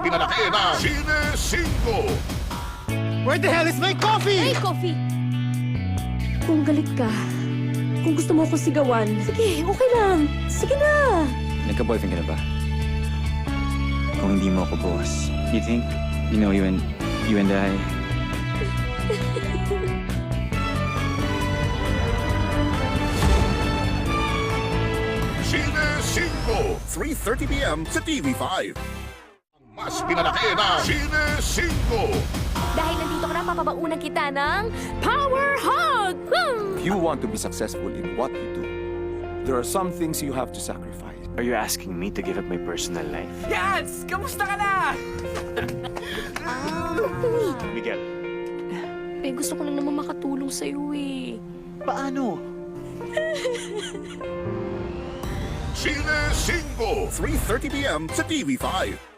pinalaki na Sine 5. Where the hell is my coffee? Hey, coffee! Kung galit ka, kung gusto mo akong sigawan, sige, okay lang. Sige na. Nagka-boyfriend ka na ba? Kung hindi mo ako boss, you think, you and I... Sine 5, 3:30 p.m. sa TV5. Ang mas pinalaki na Sine 5. Dahil nandito ka na, papabaunan kita ng Power Hug! If you want to be successful in what you do, there are some things you have to sacrifice. Are you asking me to give up my personal life? Yans! Kamusta ka na? Miguel, Eh, gusto ko lang naman makatulong sa'yo eh. paano? Sine 5, 3:30 p.m. sa TV5.